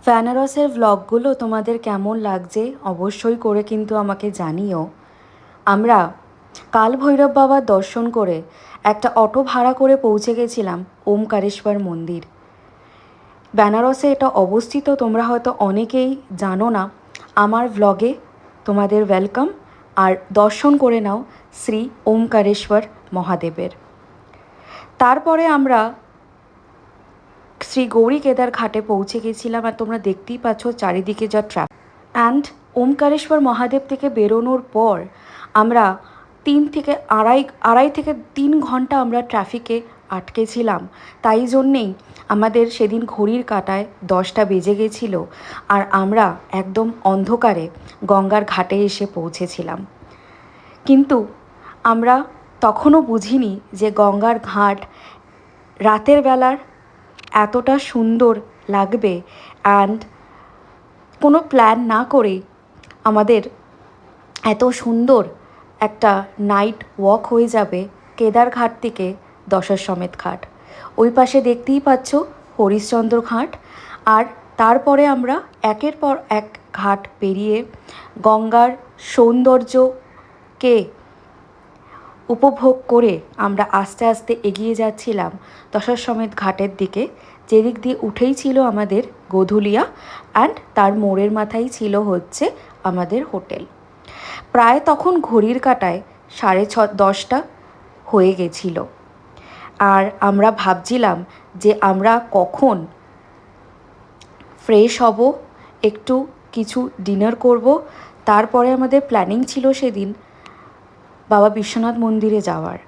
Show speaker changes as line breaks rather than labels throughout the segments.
বেনারসের ভ্লগগুলো তোমাদের কেমন লাগছে অবশ্যই করে কিন্তু আমাকে জানিও। আমরা কাল ভৈরব বাবার দর্শন করে একটা অটো ভাড়া করে পৌঁছে গেছিলাম ওমকারেশ্বর মন্দির। বেনারসে এটা অবস্থিত, তোমরা হয়তো অনেকেই জানো না। আমার ভ্লগে তোমাদের ওয়েলকাম, আর দর্শন করে নাও শ্রী ওমকারেশ্বর মহাদেবের। তারপরে আমরা শ্রী গৌরী কেদার ঘাটে পৌঁছে গেছিলাম, আর তোমরা দেখতেই পাচ্ছ চারিদিকে যা ট্রাফিক। অ্যান্ড ওমকারেশ্বর মহাদেব থেকে বেরোনোর পর আমরা আড়াই থেকে 3 ঘন্টা আমরা ট্রাফিকে আটকেছিলাম। তাই জন্যেই আমাদের সেদিন ঘড়ির কাঁটায় 10টা বেজে গেছিলো, আর আমরা একদম অন্ধকারে গঙ্গার ঘাটে এসে পৌঁছেছিলাম। কিন্তু আমরা তখনও বুঝিনি যে গঙ্গার ঘাট রাতের বেলার এতটা সুন্দর লাগবে। অ্যান্ড কোনো প্ল্যান না করেই আমাদের এত সুন্দর একটা নাইট ওয়াক হয়ে যাবে কেদারঘাট থেকে দশাশ্বমেধ ঘাট। ওই পাশে দেখতেই পাচ্ছ হরিশ্চন্দ্র ঘাট। আর তারপরে আমরা একের পর এক ঘাট পেরিয়ে গঙ্গার সৌন্দর্যকে উপভোগ করে আমরা আস্তে আস্তে এগিয়ে যাচ্ছিলাম দশাশ্বমেধ ঘাটের দিকে, যেদিক দিয়ে উঠেই ছিল আমাদের গোধুলিয়া, অ্যান্ড তার মোড়ের মাথায় ছিল হচ্ছে আমাদের হোটেল। প্রায় তখন ঘড়ির কাঁটায় 10:30 হয়ে গেছিল, আর আমরা ভাবছিলাম যে আমরা কখন ফ্রেশ হব, একটু কিছু ডিনার করব। তারপরে আমাদের প্ল্যানিং ছিল সেদিন বাবা বিশ্বনাথ মন্দিরে যাওয়ার।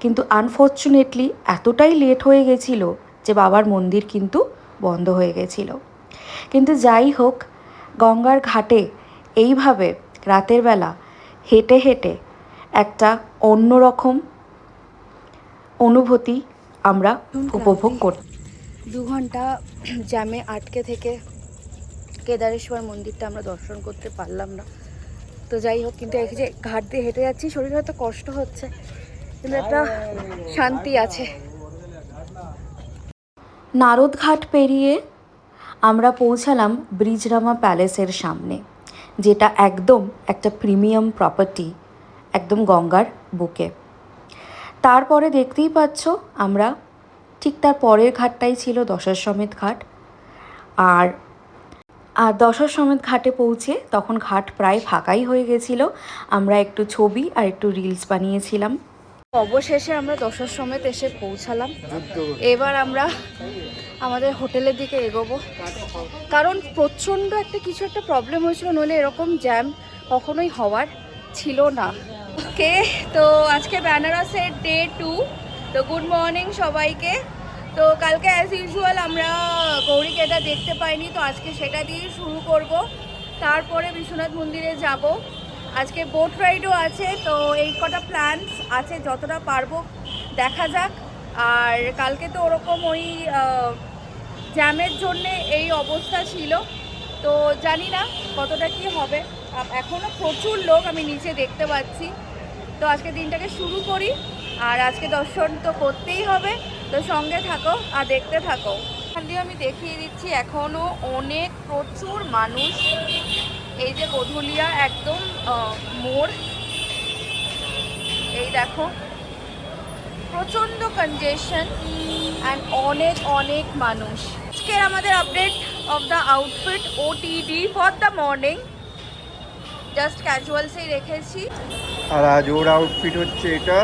কিন্তু আনফর্চুনেটলি এতটাই লেট হয়ে গেছিল যে বাবার মন্দির কিন্তু বন্ধ হয়ে গেছিল। কিন্তু যাই হোক, গঙ্গার ঘাটে এইভাবে রাতের বেলা হেঁটে হেঁটে একটা অন্যরকম অনুভূতি আমরা উপভোগ করি। 2 ঘন্টা জ্যামে আটকে থেকে কেদারেশ্বর মন্দিরটা আমরা দর্শন করতে পারলাম না। তো যাই হোক, কিন্তু এই যে ঘাট দিয়ে হেঁটে যাচ্ছি, শরীর হয়তো কষ্ট হচ্ছে কিন্তু একটা শান্তি আছে। নারদঘাট পেরিয়ে আমরা পৌঁছালাম ব্রিজরামা প্যালেসের সামনে, যেটা একদম একটা প্রিমিয়াম প্রপার্টি, একদম গঙ্গার বুকে। তারপরে দেখতেই পাচ্ছ আমরা ঠিক তার পরের ঘাটটাই ছিল দশাশ্বমেধ ঘাট। আর দশাশ্বমেধ ঘাটে পৌঁছে তখন ঘাট প্রায় ফাঁকাই হয়ে গেছিল। আমরা একটু ছবি আর একটু রিলস বানিয়েছিলাম। অবশেষে আমরা দশাশ্বমেধ এসে পৌঁছালাম। এবার আমরা আমাদের হোটেলের দিকে এগোবো, কারণ প্রচণ্ড কিছু একটা প্রবলেম হয়েছিল, নইলে এরকম জ্যাম কখনোই হওয়ার ছিল না। ওকে, তো আজকে বেনারসের ডে 2। তো গুড মর্নিং সবাইকে। তো কালকে অ্যাজ ইউজুয়াল আমরা গৌরী কেদার দেখতে পাইনি, তো আজকে সেটা দিয়ে শুরু করব। তারপরে বিশ্বনাথ মন্দিরে যাব। আজকে বোট রাইডও আছে। তো এই কটা প্ল্যানস আছে, যতটা পারবো দেখা যাক। আর কালকে তো ওরকম ওই জ্যামের জন্যে এই অবস্থা ছিল, তো জানি না কতটা কি হবে। এখনও প্রচুর লোক আমি নিচে দেখতে পাচ্ছি। তো আজকে দিনটাকে শুরু করি, আর আজকে দর্শন তো করতেই হবে। তো সঙ্গে থাকো আর দেখতে থাকো। এখান দিয়ে আমি দেখিয়ে দিচ্ছি এখনও অনেক প্রচুর মানুষ। এই যে গোধুলিয়া একদম মোড়, এই দেখো প্রচণ্ড কনজেশন অ্যান্ড অনেক অনেক মানুষ। আজকের আমাদের update of the outfit OTD for the morning, just ক্যাজুয়ালসেই রেখেছি।
আর আজ ওর আউটফিট হচ্ছে এটা,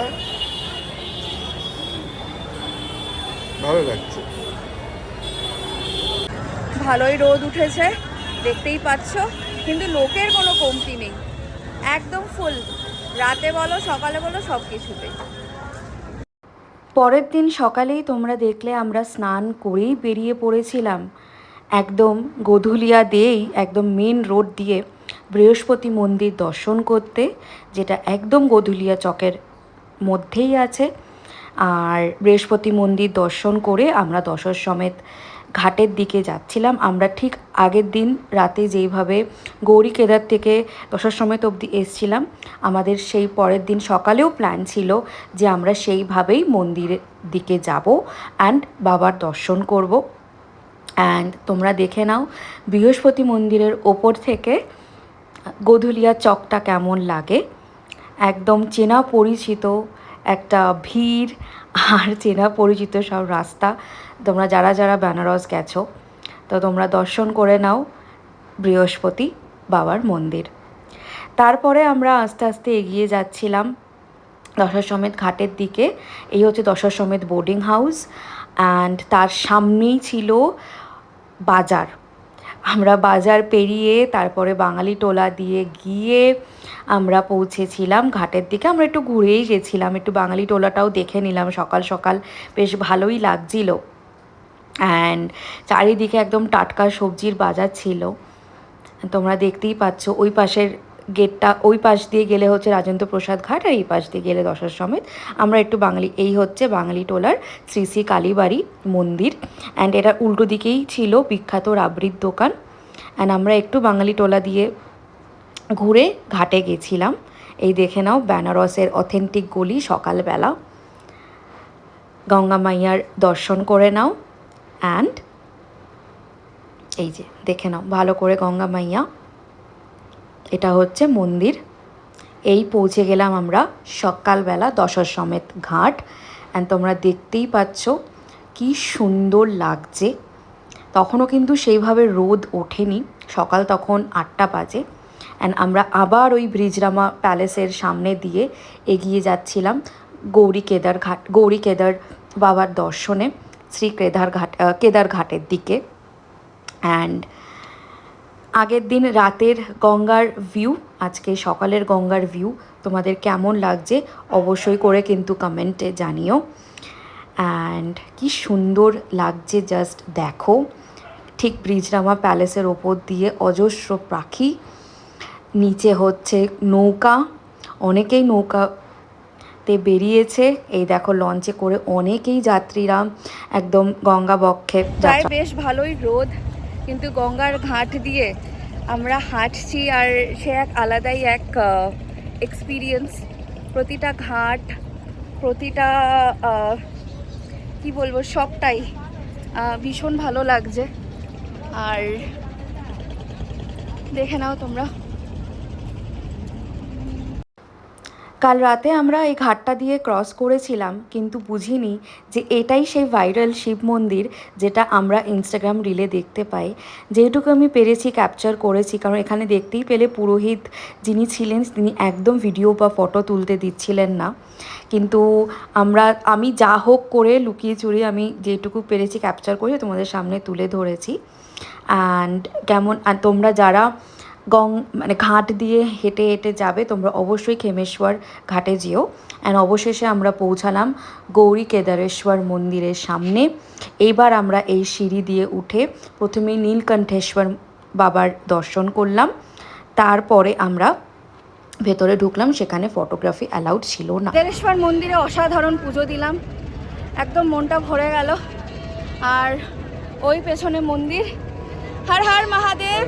ভালো লাগছে।
ভালোই রোদ উঠেছে দেখতেই পাচ্ছ, কিন্তু লোকের কোনো কমতি নেই, একদম ফুল। রাতে বলো সকালে বলো সব কিছুতেই। পরের দিন সকালেই তোমরা দেখলে আমরা স্নান করেই বেরিয়ে পড়েছিলাম একদম গোধুলিয়া দিয়েই, একদম মেন রোড দিয়ে বৃহস্পতি মন্দির দর্শন করতে, যেটা একদম গোধুলিয়া চকের মধ্যেই আছে। আর বৃহস্পতি মন্দির দর্শন করে আমরা দশাশ্বমেধ ঘাটের দিকে যাচ্ছিলাম। আমরা ঠিক আগের দিন রাতে যেইভাবে গৌরী কেদার থেকে দশাশ্বমেধ অবধি এসছিলাম, আমাদের সেই পরের দিন সকালেও প্ল্যান ছিল যে আমরা সেইভাবেই মন্দিরের দিকে যাব অ্যান্ড বাবার দর্শন করব। অ্যান্ড তোমরা দেখে নাও বৃহস্পতি মন্দিরের ওপর থেকে গোধুলিয়া চকটা কেমন লাগে। একদম চেনা পরিচিত একটা ভিড় আর চেনা পরিচিত সব রাস্তা। তোমরা যারা যারা বেনারস গেছো তো তোমরা দর্শন করে নাও বৃহস্পতি বাবার মন্দির। তারপরে আমরা আস্তে আস্তে এগিয়ে যাচ্ছিলাম দশাশ্বমেধ ঘাটের দিকে। এই হচ্ছে দশাশ্বমেধ বোর্ডিং হাউস, অ্যান্ড তার সামনেই ছিল বাজার। আমরা বাজার পেরিয়ে তারপরে বাঙালি টোলা দিয়ে গিয়ে আমরা পৌঁছেছিলাম ঘাটের দিকে। আমরা একটু ঘুরেই গেছিলাম, একটু বাঙালি টোলাটাও দেখে নিলাম, সকাল সকাল বেশ ভালোই লাগছিল। অ্যান্ড চারিদিকে একদম টাটকা সবজির বাজার ছিল। তোমরা দেখতেই পাচ্ছ ওই পাশের গেটটা, ওই পাশ দিয়ে গেলে হচ্ছে রাজেন্দ্র প্রসাদ ঘাট, আর এই পাশ দিয়ে গেলে দশাশ্বমেধ। আমরা একটু এই হচ্ছে বাঙালি টোলার শ্রী শ্রী কালীবাড়ি মন্দির, অ্যান্ড এটার উল্টো দিকেই ছিল বিখ্যাত রাবড়ির দোকান। অ্যান্ড আমরা একটু বাঙালি টোলা দিয়ে ঘুরে ঘাটে গেছিলাম। এই দেখে নাও বেনারসের অথেন্টিক গলি, সকালবেলা গঙ্গা মাইয়ার দর্শন করে নাও। অ্যান্ড এই যে দেখে নাও ভালো করে গঙ্গা মাইয়া, এটা হচ্ছে মন্দির। এই পৌঁছে গেলাম আমরা সকালবেলা দশাশ্বমেধ ঘাট। অ্যান্ড তোমরা দেখতেই পাচ্ছ কি সুন্দর লাগছে। তখনও কিন্তু সেইভাবে রোদ ওঠেনি, সকাল তখন 8টা বাজে। অ্যান্ড আমরা আবার ওই ব্রিজরামা প্যালেসের সামনে দিয়ে এগিয়ে যাচ্ছিলাম গৌরী কেদার বাবার দর্শনে, শ্রী কেদার ঘাটের দিকে। অ্যান্ড আগের দিন রাতের গঙ্গার ভিউ, আজকে সকালের গঙ্গার ভিউ তোমাদের কেমন লাগছে অবশ্যই করে কিন্তু কমেন্টে জানিও। অ্যান্ড কি সুন্দর লাগছে জাস্ট দেখো। ঠিক ব্রিজরামা প্যালেসের ওপর দিয়ে অজস্র পাখি, নিচে হচ্ছে নৌকা, অনেকেই নৌকাতে বেরিয়েছে। এই দেখো লঞ্চে করে অনেকেই যাত্রীরা একদম গঙ্গা বক্ষে
প্রায় বেশ ভালোই রোদ, কিন্তু গঙ্গার ঘাট দিয়ে আমরা হাঁটছি আর সে এক আলাদাই এক এক্সপিরিয়েন্স। প্রতিটা ঘাট, প্রতিটা কি বলবো, সবটাই ভীষণ ভালো লাগছে। আর দেখে নাও তোমরা।
কাল রাতে আমরা এই ঘাটটা দিয়ে ক্রস করেছিলাম, কিন্তু বুঝিনি যে এটাই সেই ভাইরাল শিব মন্দির যেটা আমরা ইনস্টাগ্রাম রিলে দেখতে পাই। যেটুকু আমি পেরেছি ক্যাপচার করেছি, কারণ এখানে দেখতেই পেলে পুরোহিত যিনি ছিলেন তিনি একদম ভিডিও বা ফটো তুলতে দিচ্ছিলেন না। কিন্তু আমি যা হোক করে লুকিয়ে চুরিয়ে আমি যেটুকু পেরেছি ক্যাপচার করে তোমাদের সামনে তুলে ধরেছি। অ্যান্ড তোমরা যারা ঘাট দিয়ে হেঁটে হেঁটে যাবে তোমরা অবশ্যই খেমেশ্বর ঘাটে যেও। অ্যান্ড অবশেষে আমরা পৌঁছালাম গৌরী কেদারেশ্বর মন্দিরের সামনে। এইবার আমরা এই সিঁড়ি দিয়ে উঠে প্রথমেই নীলকণ্ঠেশ্বর বাবার দর্শন করলাম, তারপরে আমরা ভেতরে ঢুকলাম। সেখানে ফটোগ্রাফি অ্যালাউড ছিল না।
কেদারেশ্বর মন্দিরে অসাধারণ পুজো দিলাম, একদম মনটা ভরে গেল। আর ওই পেছনে মন্দির, হর হর মহাদেব।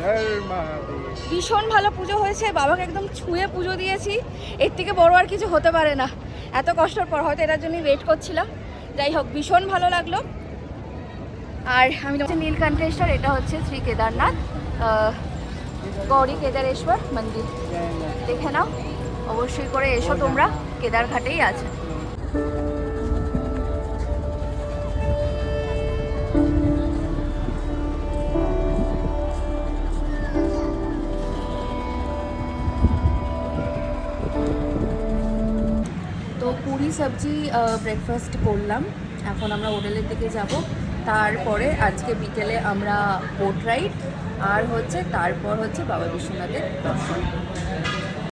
ভীষণ ভালো পুজো হয়েছে, বাবাকে একদম ছুঁয়ে পুজো দিয়েছি। এর থেকে বড় আর কিছু হতে পারে না। এত কষ্টের পর হয়তো এটার জন্যই ওয়েট করছিলাম। যাই হোক, ভীষণ ভালো লাগলো। আর আমি নীলকণ্ঠেশ্বর, এটা হচ্ছে শ্রী কেদারনাথ গৌরী কেদারেশ্বর মন্দির। দেখে নাও, অবশ্যই করে এসো তোমরা, কেদার ঘাটেই আছে।
তো পুরি সবজি ব্রেকফাস্ট করলাম, এখন আমরা হোটেলের দিকে যাব। তারপরে আজকে বিকেলে আমরা বোট রাইড, আর তারপর হচ্ছে বাবা বিশ্বনাথের দর্শন।